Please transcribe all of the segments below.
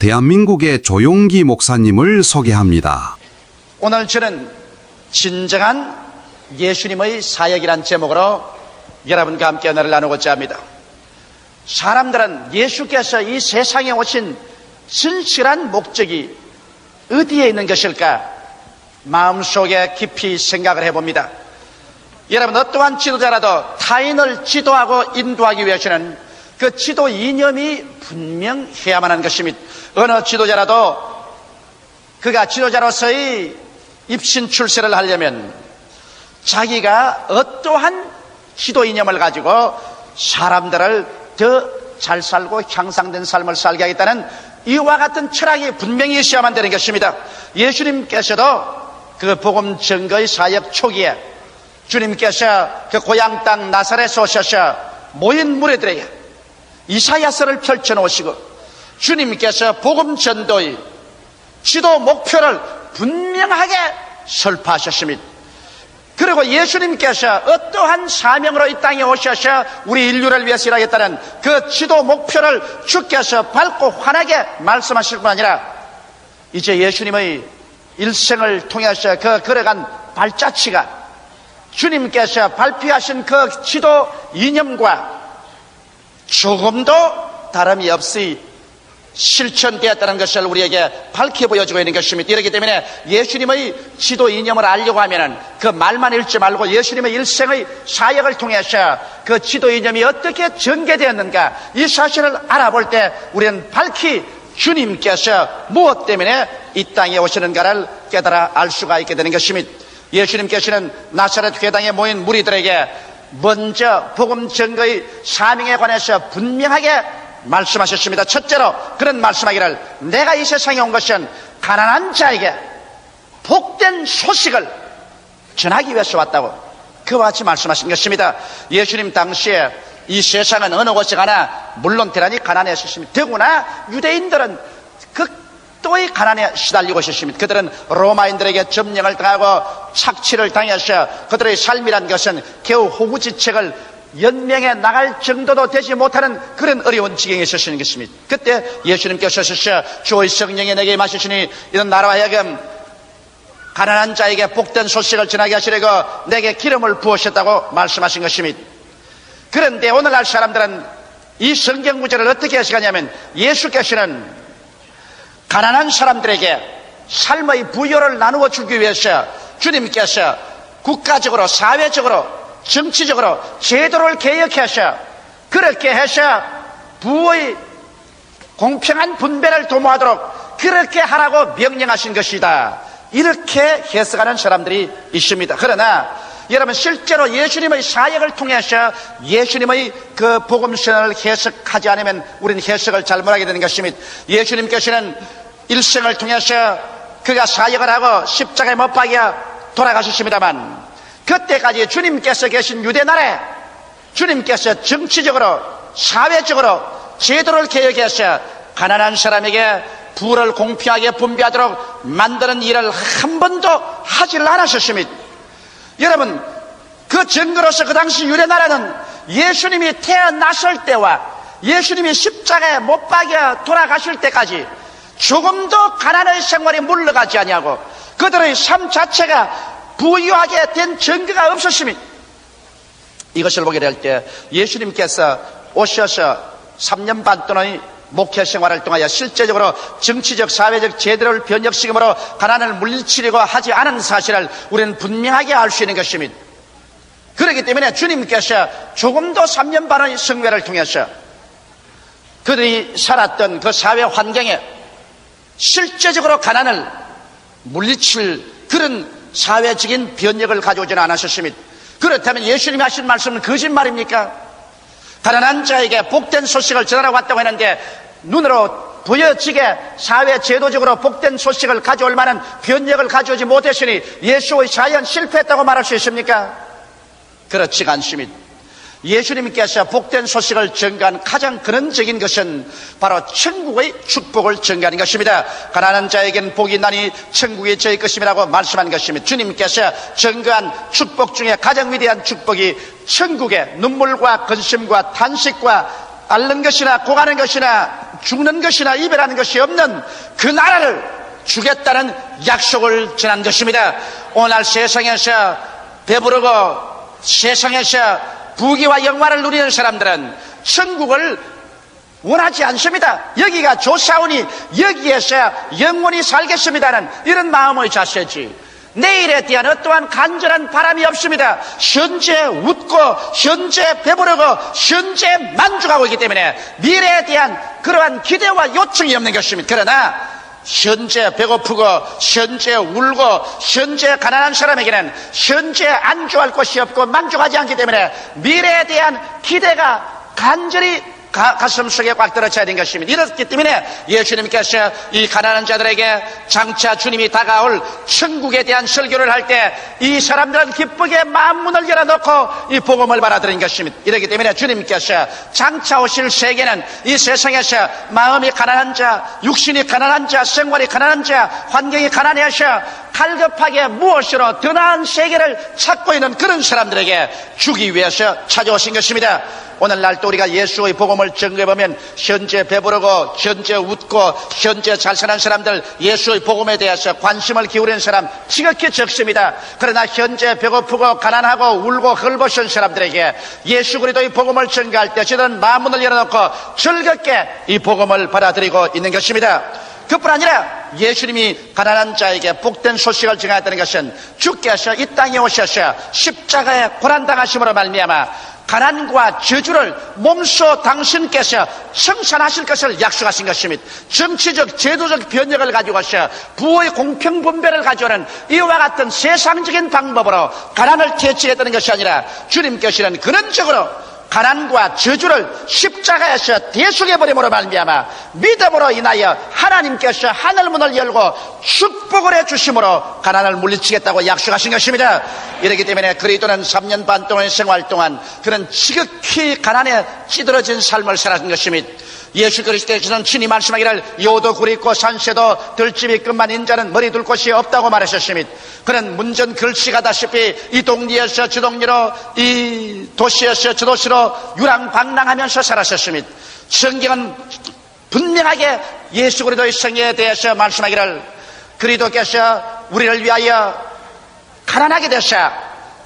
대한민국의 조용기 목사님을 소개합니다. 오늘 저는 진정한 예수님의 사역이란 제목으로 여러분과 함께 언어를 나누고자 합니다. 사람들은 예수께서 이 세상에 오신 진실한 목적이 어디에 있는 것일까 마음속에 깊이 생각을 해봅니다. 여러분, 어떠한 지도자라도 타인을 지도하고 인도하기 위해서는 그 지도 이념이 분명해야만 하는 것입니다. 어느 지도자라도 그가 지도자로서의 입신 출세를 하려면 자기가 어떠한 지도 이념을 가지고 사람들을 더 잘 살고 향상된 삶을 살게 하겠다는 이와 같은 철학이 분명히 있어야만 되는 것입니다. 예수님께서도 그 복음 증거의 사역 초기에 주님께서 그 고향 땅 나사렛에 오셔서 모인 무리들에게 이사야서를 펼쳐놓으시고 주님께서 복음 전도의 지도 목표를 분명하게 설파하셨습니다. 그리고 예수님께서 어떠한 사명으로 이 땅에 오셔서 우리 인류를 위해서 일하겠다는 그 지도 목표를 주께서 밝고 환하게 말씀하실 뿐 아니라 이제 예수님의 일생을 통해서 그 걸어간 발자취가 주님께서 발표하신 그 지도 이념과 조금도 다름이 없이 실천되었다는 것을 우리에게 밝혀 보여주고 있는 것입니다. 이렇기 때문에 예수님의 지도 이념을 알려고 하면 그 말만 읽지 말고 예수님의 일생의 사역을 통해서 그 지도 이념이 어떻게 전개되었는가 이 사실을 알아볼 때 우리는 밝히 주님께서 무엇 때문에 이 땅에 오시는가를 깨달아 알 수가 있게 되는 것입니다. 예수님께서는 나사렛 회당에 모인 무리들에게 먼저 복음 증거의 사명에 관해서 분명하게 말씀하셨습니다. 첫째로 그런 말씀하기를 내가 이 세상에 온 것은 가난한 자에게 복된 소식을 전하기 위해서 왔다고 그와 같이 말씀하신 것입니다. 예수님 당시에 이 세상은 어느 곳에 가나 물론 대단히 가난했었습니다. 더구나 유대인들은 극도의 가난에 시달리고 있었습니다. 그들은 로마인들에게 점령을 당하고 착취를 당해서 그들의 삶이란 것은 겨우 호구지책을 연명에 나갈 정도도 되지 못하는 그런 어려운 지경에 있었는 것입니다. 그때 예수님께서 주의 성령이 내게 임하시니 이런 나라와 하여금 가난한 자에게 복된 소식을 전하게 하시려고 내게 기름을 부으셨다고 말씀하신 것입니다. 그런데 오늘날 사람들은 이 성경 구절을 어떻게 해석하냐면 예수께서는 가난한 사람들에게 삶의 부여를 나누어 주기 위해서 주님께서 국가적으로 사회적으로 정치적으로 제도를 개혁해서 그렇게 해서 부의 공평한 분배를 도모하도록 그렇게 하라고 명령하신 것이다. 이렇게 해석하는 사람들이 있습니다. 그러나 여러분 실제로 예수님의 사역을 통해서 예수님의 그 복음선을 해석하지 않으면 우리는 해석을 잘못하게 되는 것입니다. 예수님께서는 일생을 통해서 그가 사역을 하고 십자가에 못 박여 돌아가셨습니다만 그때까지 주님께서 계신 유대나라에 주님께서 정치적으로 사회적으로 제도를 개혁해서 가난한 사람에게 부를 공평하게 분배하도록 만드는 일을 한 번도 하지를 않으셨습니다. 여러분 그 증거로서 그 당시 유대나라는 예수님이 태어났을 때와 예수님이 십자가에 못 박여 돌아가실 때까지 조금도 가난의 생활이 물러가지 아니하고 그들의 삶 자체가 부유하게 된 증거가 없었습니다. 이것을 보게 될 때 예수님께서 오셔서 3년 반 동안의 목회 생활을 통하여 실제적으로 정치적 사회적 제도를 변혁시키므로 가난을 물리치려고 하지 않은 사실을 우리는 분명하게 알 수 있는 것입니다. 그렇기 때문에 주님께서 조금도 3년 반의 성회를 통해서 그들이 살았던 그 사회 환경에 실제적으로 가난을 물리칠 그런 사회적인 변혁을 가져오지는 않으셨습니다. 그렇다면 예수님이 하신 말씀은 거짓말입니까? 가난한 자에게 복된 소식을 전하라고 왔다고 했는데 눈으로 보여지게 사회 제도적으로 복된 소식을 가져올 만한 변혁을 가져오지 못했으니 예수의 사역은 실패했다고 말할 수 있습니까? 그렇지가 않습니다. 예수님께서 복된 소식을 전가한 가장 근원적인 것은 바로 천국의 축복을 전가하는 것입니다. 가난한 자에겐 복이 있나니 천국이 저희 것임이라고 말씀한 것입니다. 주님께서 전가한 축복 중에 가장 위대한 축복이 천국의 눈물과 근심과 탄식과 앓는 것이나 고가는 것이나 죽는 것이나 이별하는 것이 없는 그 나라를 주겠다는 약속을 전한 것입니다. 오늘 세상에서 배부르고 세상에서 부귀와 영화를 누리는 사람들은 천국을 원하지 않습니다. 여기가 좋사오니 여기에서 영원히 살겠습니다는 이런 마음의 자세지, 내일에 대한 어떠한 간절한 바람이 없습니다. 현재 웃고 현재 배부르고 현재 만족하고 있기 때문에 미래에 대한 그러한 기대와 요청이 없는 것입니다. 그러나 현재 배고프고 현재 울고 현재 가난한 사람에게는 현재 안주할 것이 없고 만족하지 않기 때문에 미래에 대한 기대가 간절히 가슴속에 꽉 들어쳐야 되는 것입니다. 이렇기 때문에 예수님께서 이 가난한 자들에게 장차 주님이 다가올 천국에 대한 설교를 할 때 이 사람들은 기쁘게 마음문을 열어놓고 이 복음을 받아들인 것입니다. 이렇기 때문에 주님께서 장차 오실 세계는 이 세상에서 마음이 가난한 자, 육신이 가난한 자, 생활이 가난한 자, 환경이 가난해서 갈급하게 무엇으로 더 나은 세계를 찾고 있는 그런 사람들에게 주기 위해서 찾아오신 것입니다. 오늘날 또 우리가 예수의 복음을 전개해보면 현재 배부르고 현재 웃고 현재 잘 사는 사람들, 예수의 복음에 대해서 관심을 기울이는 사람 지극히 적습니다. 그러나 현재 배고프고 가난하고 울고 헐벗은 사람들에게 예수 그리스도의 복음을 전개할 때 저들은 마음문을 열어놓고 즐겁게 이 복음을 받아들이고 있는 것입니다. 그뿐 아니라 예수님이 가난한 자에게 복된 소식을 전하였다는 것은 주께서 이 땅에 오셔서 십자가에 고난당하심으로 말미암아 가난과 저주를 몸소 당신께서 청산하실 것을 약속하신 것입니다. 정치적 제도적 변혁을 가지고서 부의 공평 분배를 가져오는 이와 같은 세상적인 방법으로 가난을 퇴치했다는 것이 아니라 주님께서는 근원적으로 가난과 저주를 십자가에서 대속해버림으로 말미암아 믿음으로 인하여 하나님께서 하늘문을 열고 축복을 해주심으로 가난을 물리치겠다고 약속하신 것입니다. 이렇기 때문에 그리스도는 3년 반 동안의 생활 동안 그는 지극히 가난에 찌들어진 삶을 살았던 것입니다. 예수 그리스도께서는 친히 말씀하기를 요도 굴이 있고 산새도 들집이 끝만 인자는 머리 둘 곳이 없다고 말하셨습니다. 그는 문전 글씨가다시피 이 동리에서 저 동리로 이 도시에서 저 도시로 유랑방랑하면서 살았었습니다. 성경은 분명하게 예수 그리스도의 생애에 대해서 말씀하기를 그리스도께서 우리를 위하여 가난하게 되사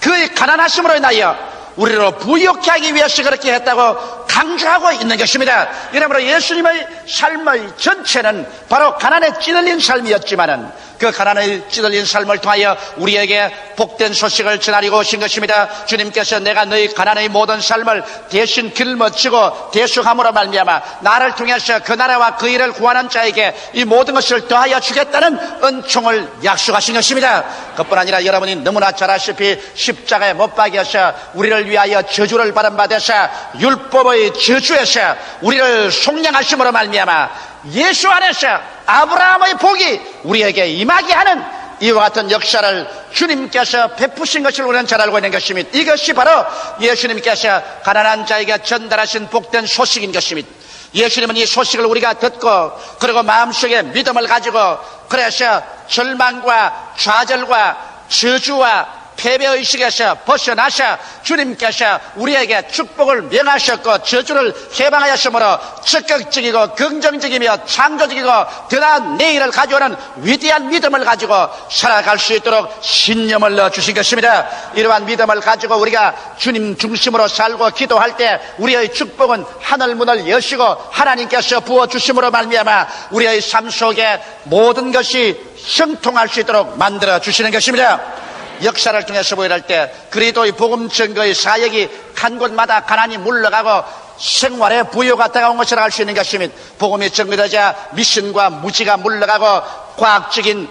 그의 가난하심으로 인하여 우리로 부유케 하기 위해서 그렇게 했다고 강조하고 있는 것입니다. 이러므로 예수님의 삶의 전체는 바로 가난에 찌들린 삶이었지만은 그 가난에 찌들린 삶을 통하여 우리에게 복된 소식을 전하려고 오신 것입니다. 주님께서 내가 너희 가난의 모든 삶을 대신 길머치고 대속함으로 말미암아 나를 통해서 그 나라와 그 일을 구하는 자에게 이 모든 것을 더하여 주겠다는 은총을 약속하신 것입니다. 그뿐 아니라 여러분이 너무나 잘 아시피 십자가에 못 박여서 우리를 위하여 저주를 받은 바 되사 율법의 저주에서 우리를 속량하심으로 말미암아 예수 안에서 아브라함의 복이 우리에게 임하게 하는 이와 같은 역사를 주님께서 베푸신 것을 우리는 잘 알고 있는 것입니다. 이것이 바로 예수님께서 가난한 자에게 전달하신 복된 소식인 것입니다. 예수님은 이 소식을 우리가 듣고 그리고 마음속에 믿음을 가지고 그래서 절망과 좌절과 저주와 패배의식에서 벗어나셔 주님께서 우리에게 축복을 명하셨고 저주를 해방하였으므로 적극적이고 긍정적이며 창조적이고 더 나은 내일을 가져오는 위대한 믿음을 가지고 살아갈 수 있도록 신념을 넣어주신 것입니다. 이러한 믿음을 가지고 우리가 주님 중심으로 살고 기도할 때 우리의 축복은 하늘문을 여시고 하나님께서 부어주심으로 말미암아 우리의 삶 속에 모든 것이 형통할 수 있도록 만들어주시는 것입니다. 역사를 통해서 보여할 때 그리스도의 복음 증거의 사역이 한 곳마다 가난이 물러가고 생활에 부여가 다가온 것을 알 수 있는 것입니다. 복음이 증거되자 미신과 무지가 물러가고 과학적인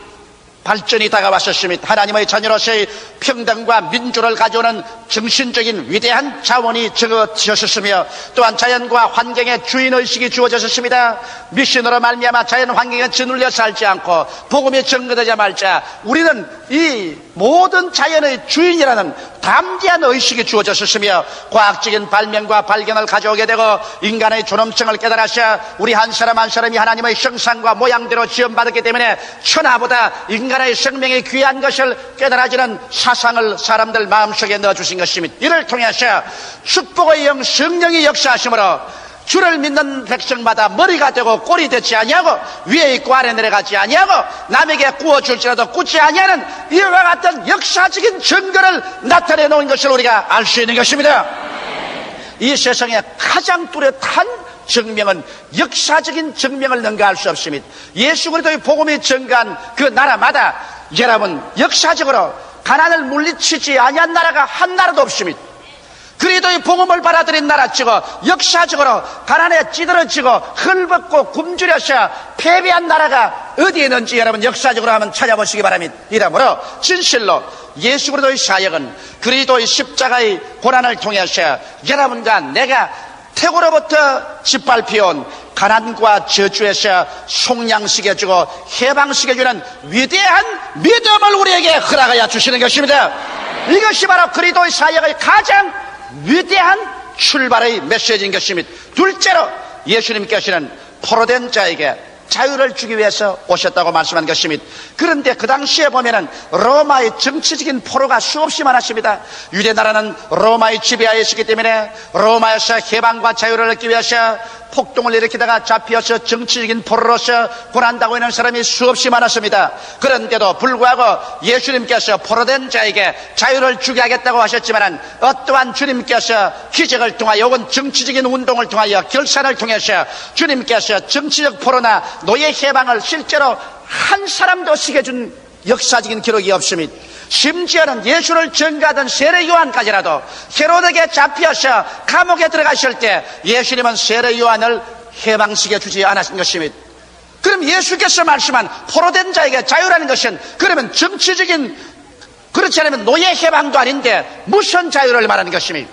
발전이 다가왔었습니다. 하나님의 자녀로서의 평등과 민주를 가져오는 정신적인 위대한 자원이 적어졌었으며 또한 자연과 환경의 주인의식이 주어졌습니다. 미신으로 말미암아 자연 환경에 짓눌려 살지 않고 복음이 증거되자마자 우리는 이 모든 자연의 주인이라는 담대한 의식이 주어졌었으며 과학적인 발명과 발견을 가져오게 되고 인간의 존엄성을 깨달아서 우리 한 사람 한 사람이 하나님의 형상과 모양대로 지음받았기 때문에 천하보다 인간의 생명이 귀한 것을 깨달아지는 사상을 사람들 마음속에 넣어주신 것입니다. 이를 통해서 축복의 영 성령이 역사하심으로 주를 믿는 백성마다 머리가 되고 꼴이 되지 아니하고 위에 있고 아래 내려가지 아니하고 남에게 구워줄지라도 굳지 아니하는 이와 같은 역사적인 증거를 나타내 놓은 것을 우리가 알 수 있는 것입니다. 이 세상에 가장 뚜렷한 증명은 역사적인 증명을 능가할 수 없습니다. 예수 그리스도의 복음이 증가한 그 나라마다 여러분 역사적으로 가난을 물리치지 아니한 나라가 한 나라도 없습니다. 그리스도의 복음을 받아들인 나라치고 역사적으로 가난에 찌들어지고 헐벗고 굶주려서 패배한 나라가 어디에 있는지 여러분 역사적으로 한번 찾아보시기 바랍니다. 이러므로 진실로 예수 그리스도의 사역은 그리스도의 십자가의 고난을 통해서 여러분과 내가 태고로부터 짓밟혀온 가난과 저주에서 속량시켜주고 해방시켜주는 위대한 믿음을 우리에게 허락하여 주시는 것입니다. 이것이 바로 그리스도의 사역의 가장 위대한 출발의 메시지인 것입니다. 둘째로 예수님께서는 포로된 자에게 자유를 주기 위해서 오셨다고 말씀한 것입니다. 그런데 그 당시에 보면은 로마의 정치적인 포로가 수없이 많았습니다. 유대 나라는 로마의 지배하에 있었기 때문에 로마에서 해방과 자유를 얻기 위해서 폭동을 일으키다가 잡혀서 정치적인 포로로서 고난당하고 있는 사람이 수없이 많았습니다. 그런데도 불구하고 예수님께서 포로된 자에게 자유를 주게 하겠다고 하셨지만 어떠한 주님께서 기적을 통하여 혹은 정치적인 운동을 통하여 결산을 통해서 주님께서 정치적 포로나 노예 해방을 실제로 한 사람도 없이 해준 역사적인 기록이 없습니다. 심지어는 예수를 전가하던 세례 요한까지라도 헤로드에게 잡혀서 감옥에 들어가실 때 예수님은 세례 요한을 해방시켜 주지 않았던 것입니다. 그럼 예수께서 말씀한 포로된 자에게 자유라는 것은 그러면 정치적인 그렇지 않으면 노예 해방도 아닌데 무슨 자유를 말하는 것입니까?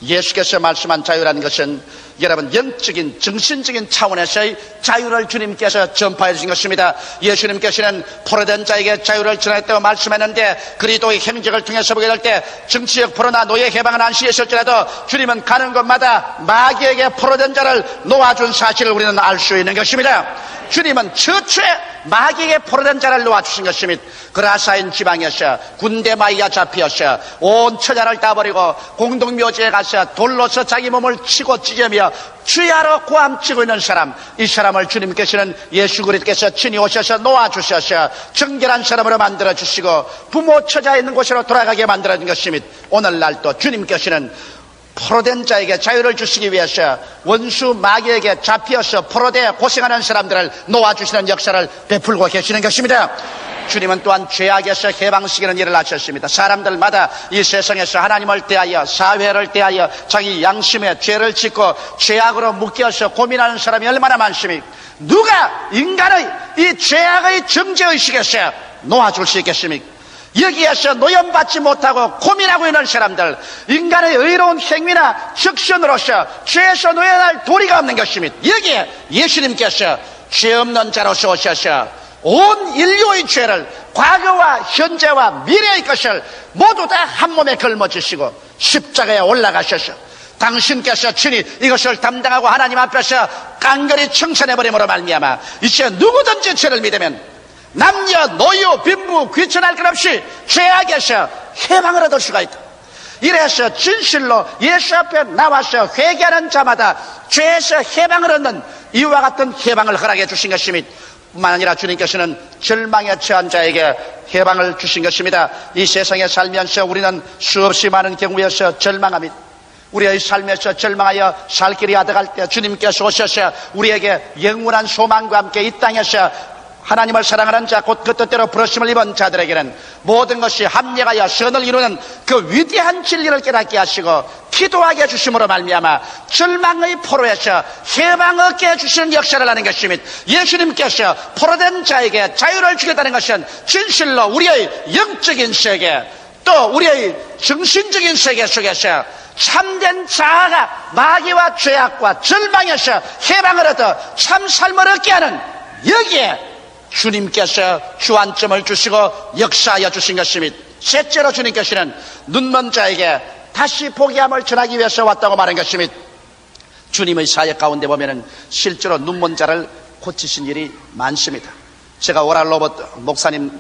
예수께서 말씀한 자유라는 것은 여러분 영적인 정신적인 차원에서의 자유를 주님께서 전파해 주신 것입니다. 예수님께서는 포로된 자에게 자유를 전하였다고 말씀했는데 그리스도의 행적을 통해서 보게 될 때 정치적 포로나 노예 해방은 안시했을지라도 주님은 가는 곳마다 마귀에게 포로된 자를 놓아준 사실을 우리는 알 수 있는 것입니다. 주님은 처초에 마귀에게 포로된 자를 놓아주신 것입니다. 그라사인 지방에서 군대 마귀가 잡혀서 온 처자를 다 버리고 공동묘지에 가서 돌로서 자기 몸을 치고 찢으며 주야로 고함치고 있는 사람, 이 사람을 주님께서는 예수 그리스도께서 친히 오셔서 놓아주셔서 정결한 사람으로 만들어주시고 부모 처자 있는 곳으로 돌아가게 만들어준 것입니다. 오늘날도 주님께서는 포로된 자에게 자유를 주시기 위해서 원수 마귀에게 잡혀서 포로되어 고생하는 사람들을 놓아주시는 역사를 베풀고 계시는 것입니다. 주님은 또한 죄악에서 해방시키는 일을 하셨습니다. 사람들마다 이 세상에서 하나님을 대하여 사회를 대하여 자기 양심에 죄를 짓고 죄악으로 묶여서 고민하는 사람이 얼마나 많습니까? 누가 인간의 이 죄악의 정죄의식에서 놓아줄 수 있겠습니까? 여기에서 노염받지 못하고 고민하고 있는 사람들, 인간의 의로운 행위나 적신으로서 죄에서 노연할 도리가 없는 것입니다. 여기에 예수님께서 죄 없는 자로서 오셔서 온 인류의 죄를 과거와 현재와 미래의 것을 모두 다 한 몸에 걸머지시고 십자가에 올라가셔서 당신께서 친히 이것을 담당하고 하나님 앞에서 깡그리 청산해버림으로 말미암아 이제 누구든지 죄를 믿으면 남녀, 노유, 빈부, 귀천할 것 없이 죄악에서 해방을 얻을 수가 있다. 이래서 진실로 예수 앞에 나와서 회개하는 자마다 죄에서 해방을 얻는 이와 같은 해방을 허락해 주신 것입니다. 뿐만 아니라 주님께서는 절망에 처한 자에게 해방을 주신 것입니다. 이 세상에 살면서 우리는 수없이 많은 경우에서 절망합니다. 우리의 삶에서 절망하여 살 길이 아득할 때 주님께서 오셔서 우리에게 영원한 소망과 함께 이 땅에서 하나님을 사랑하는 자, 곧 그 뜻대로 부르심을 입은 자들에게는 모든 것이 합력하여 선을 이루는 그 위대한 진리를 깨닫게 하시고 기도하게 해주심으로 말미암아 절망의 포로에서 해방 얻게 해주시는 역사를 하는 것입니다. 예수님께서 포로된 자에게 자유를 주겠다는 것은 진실로 우리의 영적인 세계 또 우리의 정신적인 세계 속에서 참된 자아가 마귀와 죄악과 절망에서 해방을 얻어 참 삶을 얻게 하는 여기에 주님께서 주안점을 주시고 역사하여 주신 것입니다. 셋째로 주님께서는 눈먼 자에게 다시 보게함을 전하기 위해서 왔다고 말한 것입니다. 주님의 사역 가운데 보면은 실제로 눈먼 자를 고치신 일이 많습니다. 제가 오랄 로버트 목사님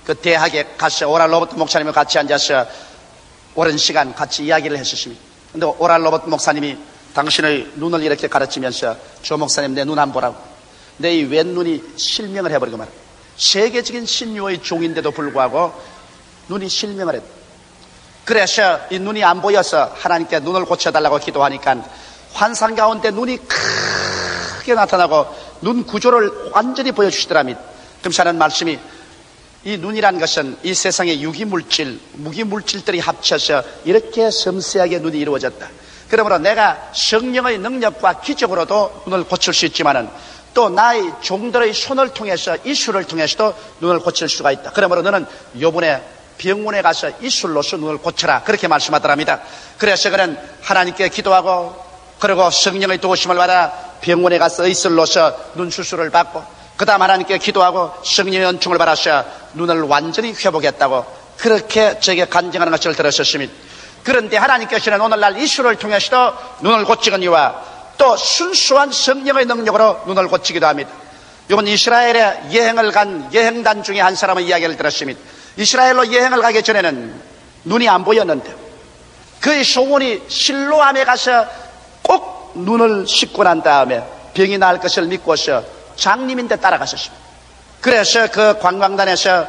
그 대학에 가서 오랄 로버트 목사님과 같이 앉아서 오랜 시간 같이 이야기를 했었습니다. 근데 오랄 로버트 목사님이 당신의 눈을 이렇게 가르치면서 조 목사님 내 눈 안 보라고. 내 이 왼눈이 실명을 해버리고 말이야. 세계적인 신유의 종인데도 불구하고 눈이 실명을 했다. 그래서 이 눈이 안 보여서 하나님께 눈을 고쳐달라고 기도하니까 환상 가운데 눈이 크게 나타나고 눈 구조를 완전히 보여주시더랍니다. 금사는 말씀이 이 눈이란 것은 이 세상의 유기물질, 무기물질들이 합쳐서 이렇게 섬세하게 눈이 이루어졌다. 그러므로 내가 성령의 능력과 기적으로도 눈을 고칠 수 있지만은 또 나의 종들의 손을 통해서 이술을 통해서도 눈을 고칠 수가 있다. 그러므로 너는 요번에 병원에 가서 이술로서 눈을 고쳐라. 그렇게 말씀하더랍니다. 그래서 그는 하나님께 기도하고 그리고 성령의 도우심을 받아 병원에 가서 이술로서 눈 수술을 받고 그 다음 하나님께 기도하고 성령의 은총을 받아서 눈을 완전히 회복했다고 그렇게 제게 간증하는 것을 들었었습니다. 그런데 하나님께서는 오늘날 이술을 통해서도 눈을 고치거니와 또 순수한 성령의 능력으로 눈을 고치기도 합니다. 이번 이스라엘에 여행을 간 여행단 중에 한 사람의 이야기를 들었습니다. 이스라엘로 여행을 가기 전에는 눈이 안 보였는데 그의 소원이 실로암에 가서 꼭 눈을 씻고 난 다음에 병이 나을 것을 믿고서 장님인데 따라가셨습니다. 그래서 그 관광단에서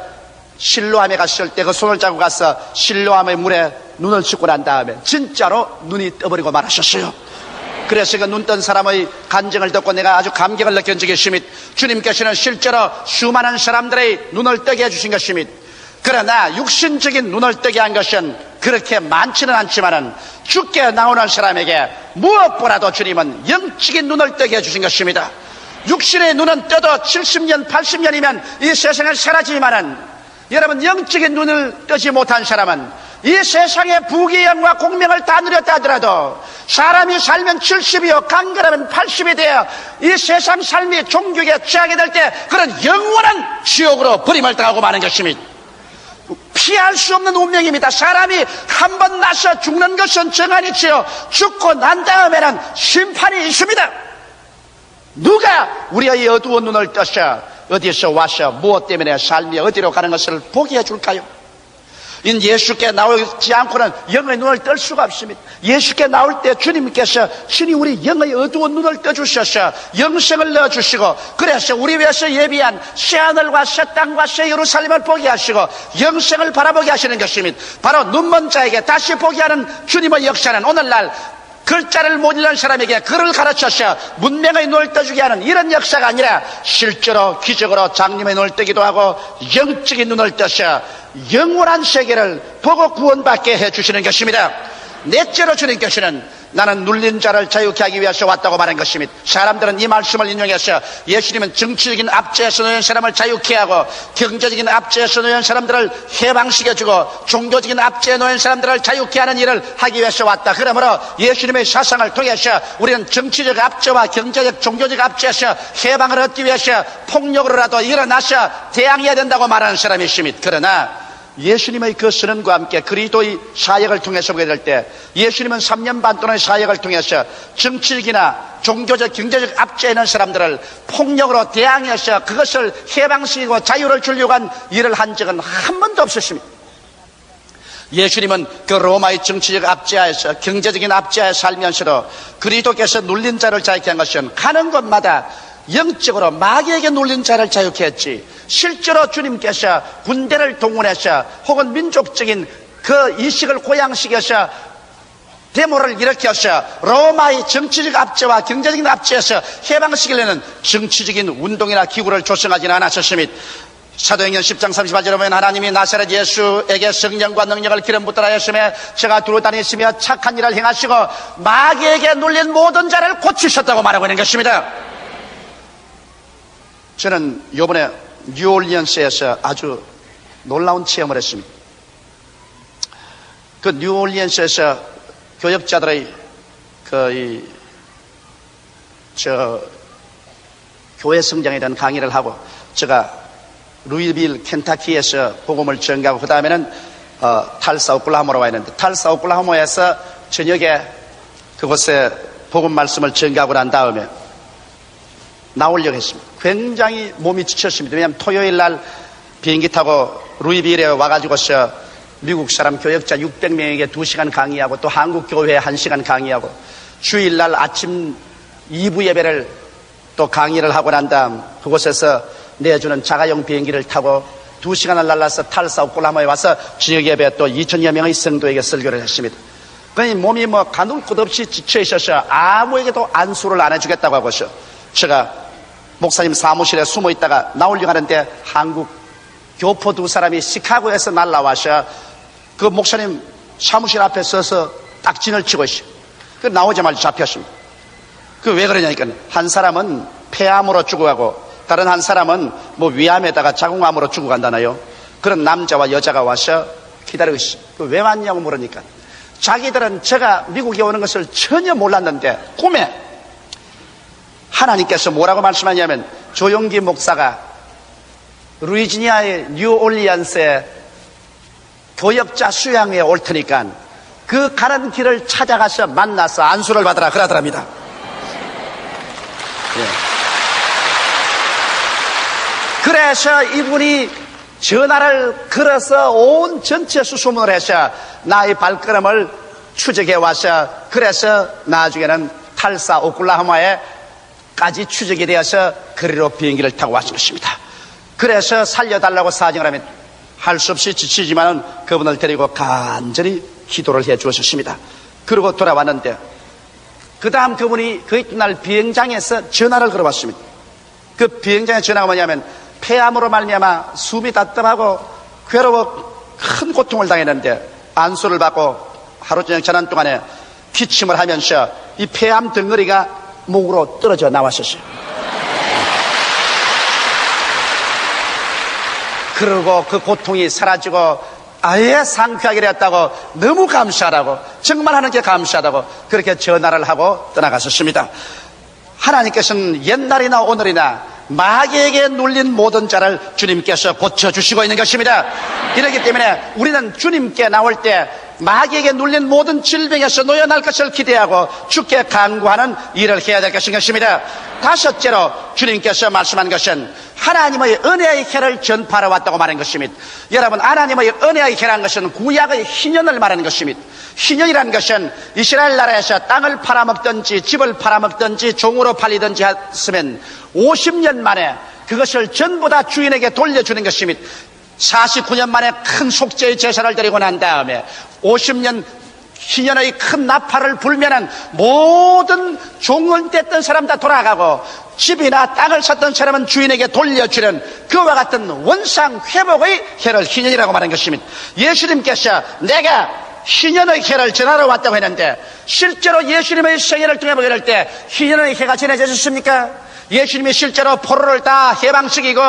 실로암에 갔을 때 그 손을 잡고 가서 실로암의 물에 눈을 씻고 난 다음에 진짜로 눈이 떠버리고 말하셨어요. 그래서 그 눈 뜬 사람의 간증을 듣고 내가 아주 감격을 느낀 적이 있습니다. 주님께서는 실제로 수많은 사람들의 눈을 뜨게 해주신 것입니다. 그러나 육신적인 눈을 뜨게 한 것은 그렇게 많지는 않지만은 죽게 나오는 사람에게 무엇보다도 주님은 영적인 눈을 뜨게 해주신 것입니다. 육신의 눈은 떠도 70년 80년이면 이 세상을 사라지지만은 여러분 영적인 눈을 뜨지 못한 사람은 이 세상의 부귀영화 공명을 다 누렸다 하더라도 사람이 살면 70이요 강건하면 80이 되어 이 세상 삶이 종교에 취하게 될 때 그런 영원한 지옥으로 버림을 당하고 마는 것입니다. 피할 수 없는 운명입니다. 사람이 한 번 나서 죽는 것은 정한이지요. 죽고 난 다음에는 심판이 있습니다. 누가 우리의 어두운 눈을 떠서 어디서 와서 무엇 때문에 삶이 어디로 가는 것을 보게 해줄까요? 예수께 나오지 않고는 영의 눈을 뜰 수가 없습니다. 예수께 나올 때 주님께서 신이 우리 영의 어두운 눈을 떠주셔서 영생을 넣어주시고 그래서 우리 위해서 예비한 새하늘과 새 땅과 새 예루살렘을 보게 하시고 영생을 바라보게 하시는 것입니다. 바로 눈먼 자에게 다시 보게 하는 주님의 역사는 오늘날 글자를 못 읽는 사람에게 글을 가르쳐서 문명의 눈을 떠주게 하는 이런 역사가 아니라 실제로 기적으로 장님의 눈을 뜨기도 하고 영적인 눈을 떠서 영원한 세계를 보고 구원받게 해주시는 것입니다. 넷째로 주님께서는 나는 눌린 자를 자유케 하기 위해서 왔다고 말한 것입니다. 사람들은 이 말씀을 인용해서 예수님은 정치적인 압제에서 놓인 사람을 자유케 하고 경제적인 압제에서 놓인 사람들을 해방시켜주고 종교적인 압제에 놓인 사람들을 자유케 하는 일을 하기 위해서 왔다. 그러므로 예수님의 사상을 통해서 우리는 정치적 압제와 경제적 종교적 압제에서 해방을 얻기 위해서 폭력으로라도 일어나서 대항해야 된다고 말하는 사람이십니다. 그러나 예수님의 그 선언과 함께 그리스도의 사역을 통해서 보게 될 때 예수님은 3년 반 동안의 사역을 통해서 정치적이나 종교적 경제적 압제에 있는 사람들을 폭력으로 대항해서 그것을 해방시키고 자유를 주려고 한 일을 한 적은 한 번도 없었습니다. 예수님은 그 로마의 정치적 압제하에서 경제적인 압제하에 살면서도 그리스도께서 눌린 자를 자유케 한 것은 가는 곳마다 영적으로 마귀에게 눌린 자를 자유케 했지 실제로 주님께서 군대를 동원해서 혹은 민족적인 그 이식을 고양시켜서 데모를 일으켜서 로마의 정치적 압제와 경제적인 압제에서 해방시키려는 정치적인 운동이나 기구를 조성하지는 않았었습니다. 사도행전 10장 38절에 보면 하나님이 나사렛 예수에게 성령과 능력을 기름 붓더라 하였으며 제가 두루 다니시며 착한 일을 행하시고 마귀에게 눌린 모든 자를 고치셨다고 말하고 있는 것입니다. 저는 이번에 뉴올리언스에서 아주 놀라운 체험을 했습니다. 그 뉴올리언스에서 교역자들의 교회 성장에 대한 강의를 하고 제가 루이빌 켄타키에서 복음을 전가하고 그 다음에는 탈사 오클라호마로 와 있는데 탈사 오클라호마에서 저녁에 그곳에 복음 말씀을 전가하고 난 다음에 나오려고 했습니다. 굉장히 몸이 지쳤습니다. 왜냐하면 토요일 날 비행기 타고 루이빌에 와가지고서 미국 사람 교역자 600명에게 2시간 강의하고 또 한국 교회에 1시간 강의하고 주일날 아침 2부 예배를 또 강의를 하고 난 다음 그곳에서 내주는 자가용 비행기를 타고 2시간을 날라서 탈사 오클라호마에 와서 지역 예배 또 2,000여 명의 성도에게 설교를 했습니다. 그러니 몸이 가눌 것 없이 지쳐 있어서 아무에게도 안수를 안 해주겠다고 하고서 제가 목사님 사무실에 숨어 있다가 나오려고 하는데 한국 교포 2사람이 시카고에서 날라와서 그 목사님 사무실 앞에 서서 딱진을 치고 있어요. 그 나오자마자 잡혔습니다. 그 왜 그러냐니까 한 사람은 폐암으로 죽어가고 다른 한 사람은 위암에다가 자궁암으로 죽어간다나요. 그런 남자와 여자가 와서 기다리고 있어요. 그 왜 왔냐고 물으니까 자기들은 제가 미국에 오는 것을 전혀 몰랐는데 꿈에 하나님께서 뭐라고 말씀하냐면 조용기 목사가 루이지니아의 뉴올리언스에 교역자 수양회에 올 테니까 그 가는 길을 찾아가서 만나서 안수를 받으라 그러더랍니다. 예. 그래서 이분이 전화를 걸어서 온 전체 수소문을 해서 나의 발걸음을 추적해 와서 그래서 나중에는 탈사 오클라호마에까지 추적이 되어서 거리로 비행기를 타고 왔을 것입니다. 그래서 살려달라고 사정을 하면 할 수 없이 지치지만은 그분을 데리고 간절히 기도를 해 주었습니다. 그리고 돌아왔는데 그 다음 그분이 그 이튿날 비행장에서 전화를 걸어왔습니다. 그 비행장의 전화가 뭐냐면 폐암으로 말미암아 숨이 답답하고 괴로워 큰 고통을 당했는데 안수를 받고 하루 저녁 지난 동안에 기침을 하면서 이 폐암 덩어리가 목으로 떨어져 나왔었어요. 그리고 그 고통이 사라지고 아예 상쾌하게 되었다고 너무 감사하다고 정말 하나님께 감사하다고 그렇게 전화를 하고 떠나갔었습니다. 하나님께서는 옛날이나 오늘이나 마귀에게 눌린 모든 자를 주님께서 고쳐주시고 있는 것입니다. 이렇기 때문에 우리는 주님께 나올 때 마귀에게 눌린 모든 질병에서 놓여날 것을 기대하고 주께 간구하는 일을 해야 될 것입니다. 다섯째로 주님께서 말씀한 것은 하나님의 은혜의 해를 전파하러 왔다고 말한 것입니다. 여러분, 하나님의 은혜의 해라는 것은 구약의 희년을 말하는 것입니다. 희년이라는 것은 이스라엘 나라에서 땅을 팔아먹든지 집을 팔아먹든지 종으로 팔리든지 했으면 50년 만에 그것을 전부 다 주인에게 돌려주는 것입니다. 49년 만에 큰 속죄의 제사를 드리고 난 다음에 50년 희년의 큰 나팔을 불면은 모든 종을 뗐던 사람 다 돌아가고 집이나 땅을 샀던 사람은 주인에게 돌려주는 그와 같은 원상 회복의 해를 희년이라고 말한 것입니다. 예수님께서 내가 희년의 해를 전하러 왔다고 했는데 실제로 예수님의 생애를 통해 보게 될 때 희년의 해가 전해졌습니까? 예수님이 실제로 포로를 다 해방시키고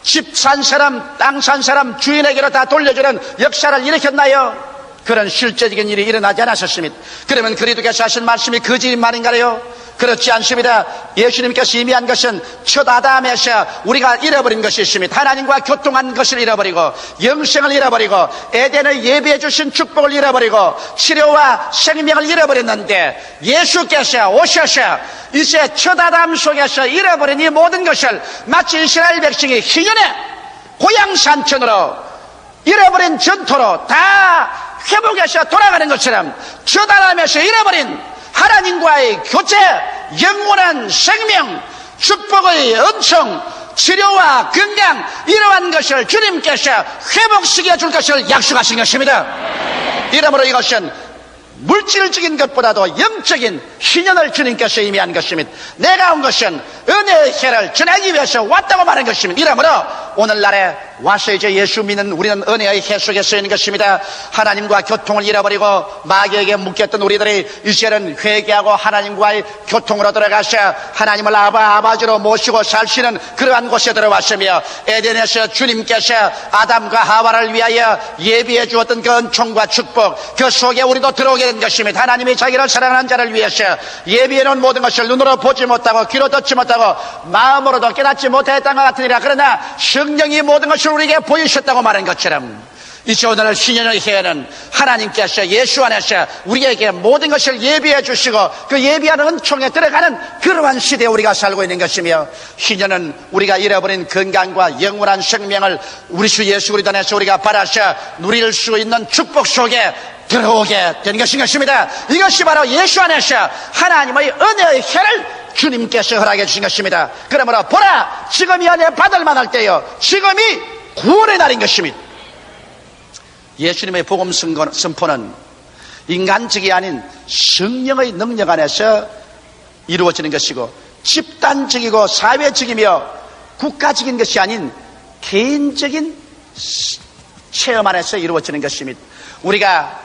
집 산 사람, 땅 산 사람 주인에게로 다 돌려주는 역사를 일으켰나요? 그런 실제적인 일이 일어나지 않았었습니다. 그러면 그리스도께서 하신 말씀이 거짓 말인가요? 그렇지 않습니다. 예수님께서 이미 한 것은 첫 아담에서 우리가 잃어버린 것이 있습니다. 하나님과 교통한 것을 잃어버리고 영생을 잃어버리고 에덴을 예비해 주신 축복을 잃어버리고 치료와 생명을 잃어버렸는데 예수께서 오셔서 이제 첫 아담 속에서 잃어버린 이 모든 것을 마치 이스라엘 백성이 희년의 고향 산천으로 잃어버린 전토로 다 회복해서 돌아가는 것처럼 첫 아담에서 잃어버린 하나님과의 교제, 영원한 생명, 축복의 은총, 치료와 건강 이러한 것을 주님께서 회복시켜 줄 것을 약속하신 것입니다. 이러므로 이것은 물질적인 것보다도 영적인 희년을 주님께서 이미 한 것입니다. 내가 온 것은 은혜의 해를 전하기 위해서 왔다고 말한 것입니다. 이러므로 오늘날에 와서 이제 예수 믿는 우리는 은혜의 해 속에 서 있는 것입니다. 하나님과 교통을 잃어버리고 마귀에게 묶였던 우리들이 이제는 회개하고 하나님과의 교통으로 들어가서 하나님을 아버지로 모시고 살 수 있는 그러한 곳에 들어왔으며 에덴에서 주님께서 아담과 하와를 위하여 예비해 주었던 그 은총과 축복 그 속에 우리도 들어오게 된 것입니다. 하나님이 자기를 사랑하는 자를 위해서 예비해 놓은 모든 것을 눈으로 보지 못하고 귀로 듣지 못하고 마음으로도 깨닫지 못했던 것 같으니라. 그러나 성령이 모든 것을 우리에게 보이셨다고 말한 것처럼 이제 오늘 신년의 해에는 하나님께서 예수 안에서 우리에게 모든 것을 예비해 주시고 그 예비하는 은총에 들어가는 그러한 시대에 우리가 살고 있는 것이며 신년은 우리가 잃어버린 건강과 영원한 생명을 우리 주 예수 그리스도 안에서 우리가 받아서 누릴 수 있는 축복 속에 들어오게 되는 것입니다. 이것이 바로 예수 안에서 하나님의 은혜의 혈을 주님께서 허락해 주신 것입니다. 그러므로 보라, 지금이 은혜 받을 만할 때요, 지금이 구원의 날인 것입니다. 예수님의 복음 선포는 인간적이 아닌 성령의 능력 안에서 이루어지는 것이고, 집단적이고 사회적이며 국가적인 것이 아닌 개인적인 체험 안에서 이루어지는 것입니다. 우리가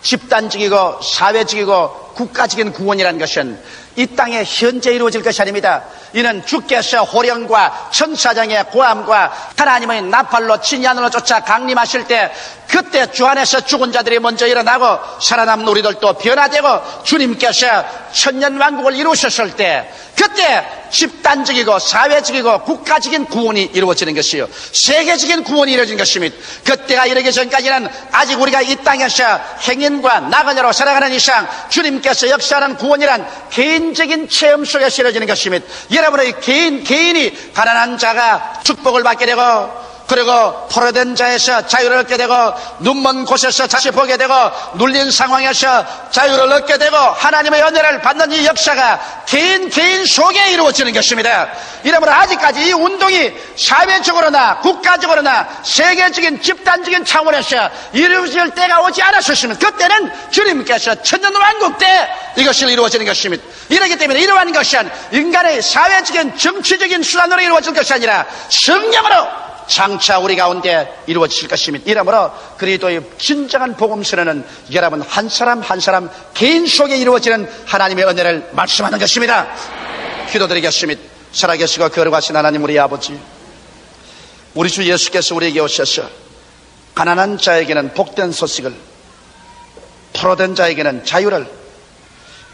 집단적이고 사회적이고 국가적인 구원이라는 것은 이 땅에 현재 이루어질 것이 아닙니다. 이는 주께서 호령과 천사장의 고함과 하나님의 나팔로 진야으로 쫓아 강림하실 때, 그때 주 안에서 죽은 자들이 먼저 일어나고 살아남은 우리들도 변화되고 주님께서 천년왕국을 이루셨을 때, 그때 집단적이고 사회적이고 국가적인 구원이 이루어지는 것이요, 세계적인 구원이 이루어지는 것입니다. 그때가 이르기 전까지는 아직 우리가 이 땅에서 행인과 나그네로 살아가는 이상 주님께서 역사하는 구원이란 개인적인 체험 속에서 이루어지는 것입니다. 여러분의 개인이 가난한 자가 축복을 받게 되고, 그리고 포로된 자에서 자유를 얻게 되고, 눈먼 곳에서 다시 보게 되고, 눌린 상황에서 자유를 얻게 되고, 하나님의 은혜를 받는 이 역사가 개인 속에 이루어지는 것입니다. 이러므로 아직까지 이 운동이 사회적으로나 국가적으로나 세계적인 집단적인 차원에서 이루어질 때가 오지 않았었으면, 그때는 주님께서 천년왕국 때 이것이 이루어지는 것입니다. 이렇기 때문에 이러한 것은 인간의 사회적인 정치적인 수단으로 이루어질 것이 아니라 성령으로 장차 우리 가운데 이루어질 것입니다. 이러므로 그리스도의 진정한 복음 선언은 여러분 한 사람 한 사람 개인 속에 이루어지는 하나님의 은혜를 말씀하는 것입니다. 기도드리겠습니다. 살아계시고 거룩하신 하나님 우리 아버지, 우리 주 예수께서 우리에게 오셔서 가난한 자에게는 복된 소식을, 포로된 자에게는 자유를,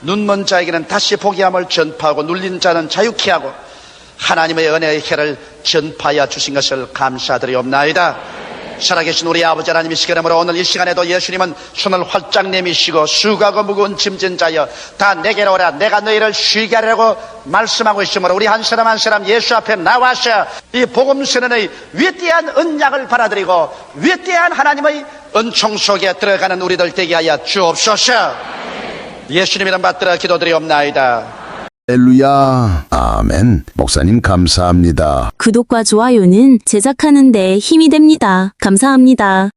눈먼 자에게는 다시 보게 함을 전파하고, 눌린 자는 자유케 하고 하나님의 은혜의 혈을 전파하여 주신 것을 감사드리옵나이다. 살아계신 우리 아버지 하나님이시, 그러므로 오늘 이 시간에도 예수님은 손을 활짝 내미시고 수고하고 무거운 짐진 자여 다 내게로 오라, 내가 너희를 쉬게 하려고 말씀하고 있으므로 우리 한 사람 한 사람 예수 앞에 나와서 이 복음 선언의 위대한 언약을 받아들이고 위대한 하나님의 은총 속에 들어가는 우리들 되게 하여 주옵소서. 예수님 이름 받들어 기도드리옵나이다. 할렐루야. 아멘. 목사님 감사합니다. 구독과 좋아요는 제작하는 데 힘이 됩니다. 감사합니다.